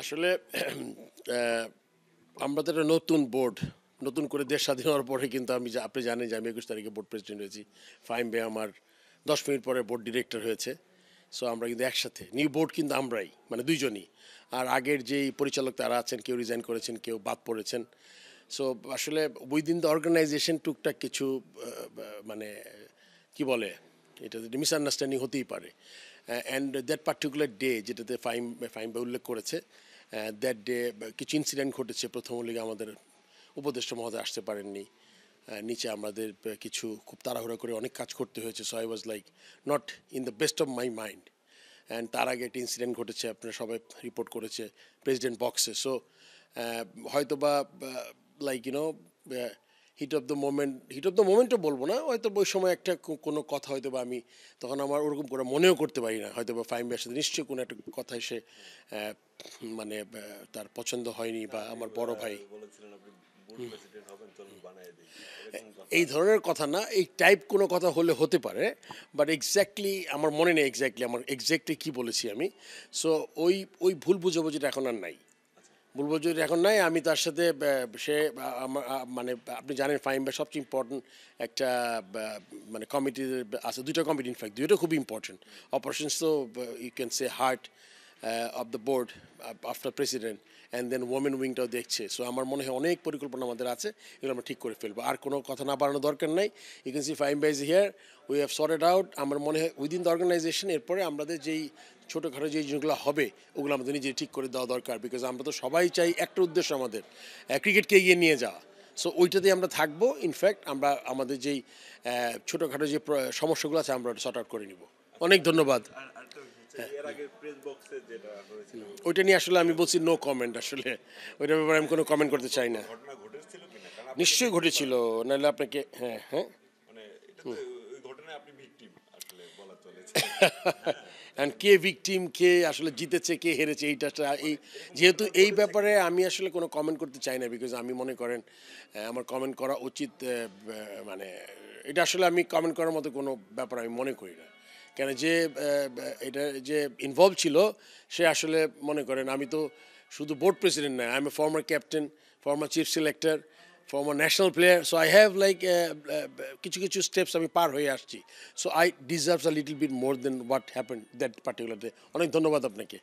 আসলে আমরা তো একটা নতুন বোর্ড, নতুন করে দেশ স্বাধীন হওয়ার পরে কিন্তু আপনি জানেন যে আমি 21 তারিখে বোর্ড প্রেসিডেন্ট হয়েছি। ফাহিম ভাই আমার 10 মিনিট পরে বোর্ড ডিরেক্টর হয়েছে। সো আমরা কিন্তু একসাথে নিউ বোর্ড কিন্তু আমরাই, মানে দুইজনই। আর আগের যেই পরিচালক তারা আছেন, কেউ রিজাইন করেছেন, কেউ বাদ পড়েছেন। সো আসলে উইদিন দ্য অর্গানাইজেশন টুকটাক কিছু মানে কি বলে, এটা মিসআন্ডারস্ট্যান্ডিং হতেই পারে। অ্যান্ড দ্যাট পার্টিকুলার ডে যেটাতে ফাইম ফাইম ভাই উল্লেখ করেছে, দ্যাট ডে কিছু ইনসিডেন্ট ঘটেছে। প্রথম লিগে আমাদের উপদেষ্টা মহোদয় আসতে পারেননি, নিচে আমাদের কিছু খুব তাড়াহুড়া করে অনেক কাজ করতে হয়েছে। So I was like not in the best of my mind. And তার আগে একটা ইনসিডেন্ট ঘটেছে, আপনারা সবাই রিপোর্ট করেছে প্রেসিডেন্ট বক্সে। সো হয়তো বা like you know hit of the মোমেন্টও বলবো না, হয়তো ওই সময় একটা কোনো কথা হয়তো বা আমি তখন আমার ওরকম করে মনেও করতে পারি না, হয়তো বা ফাইম ভাইয়ের সাথে নিশ্চয়ই কোনো একটা কথা এসে মানে তার পছন্দ হয়নি, বা আমার বড় ভাই এই ধরনের কথা না, এই টাইপ কোনো কথা হলে হতে পারে। বাট এক্স্যাক্টলি আমার মনে নেই এক্স্যাক্টলি কী বলেছি আমি। সো ওই ওই ভুল বুঝাবুঝিটা এখন আর নাই, ভুল বুঝাবুঝি এখন নাই। আমি তার সাথে সে আমার মানে আপনি জানেন ফাইম ভাই সবচেয়ে ইম্পর্টেন্ট একটা মানে কমিটির আছে, দুইটা কমিটি, ইনফ্যাক্ট দুইটা খুবই ইম্পর্টেন্ট। অপারেশনস তো you can say heart of the board after president, and then women উইংটাও দেখছে। সো আমার মনে হয় অনেক পরিকল্পনা আমাদের আছে, এগুলো আমরা ঠিক করে ফেলবো। আর কোনো কথা না বাড়ানোর দরকার নাই। ইউ ক্যান সি ফাইম ভাই is here, we have sorted out. আমার মনে হয় উইদিন দ্য অর্গানাইজেশন এরপরে আমাদের যেই ছোটোখাটো যেই জিনিসগুলো হবে ওগুলো আমাদের নিজে ঠিক করে দেওয়া দরকার। বিকজ আমরা তো সবাই চাই একটা উদ্দেশ্য আমাদের, ক্রিকেটকে এগিয়ে নিয়ে যাওয়া। সো ওইটাতেই আমরা থাকবো। ইনফ্যাক্ট আমরা আমাদের যেই ছোটোখাটো যে সমস্যাগুলো আছে আমরা সর্ট আউট করে নিব। অনেক ধন্যবাদ। ওইটা নিয়ে আসলে আমি বলছি নো কমেন্ট। আসলে ওইটার ব্যাপারে আমি কোনো কমেন্ট করতে চাই না। নিশ্চয়ই ঘটেছিল, নাহলে আপনাকে হ্যাঁ হ্যাঁ অ্যান্ড কে ভিকটিম, কে আসলে জিতেছে, কে হেরেছে, এইটা এই যেহেতু এই ব্যাপারে আমি আসলে কোনো কমেন্ট করতে চাই না। বিকজ আমি মনে করেন আমার কমেন্ট করা উচিত মানে এটা আসলে আমি কমেন্ট করার মতো কোনো ব্যাপার আমি মনে করি না। কেন যে এটা যে ইনভলভ ছিল সে আসলে মনে করেন, আমি তো শুধু বোর্ড প্রেসিডেন্ট না, I am a former captain, former chief selector, former national player. So I have like কিছু কিছু স্টেপস আমি পার হয়ে আসছি। So I deserves a little bit more than what happened that particular day. অনেক ধন্যবাদ আপনাকে।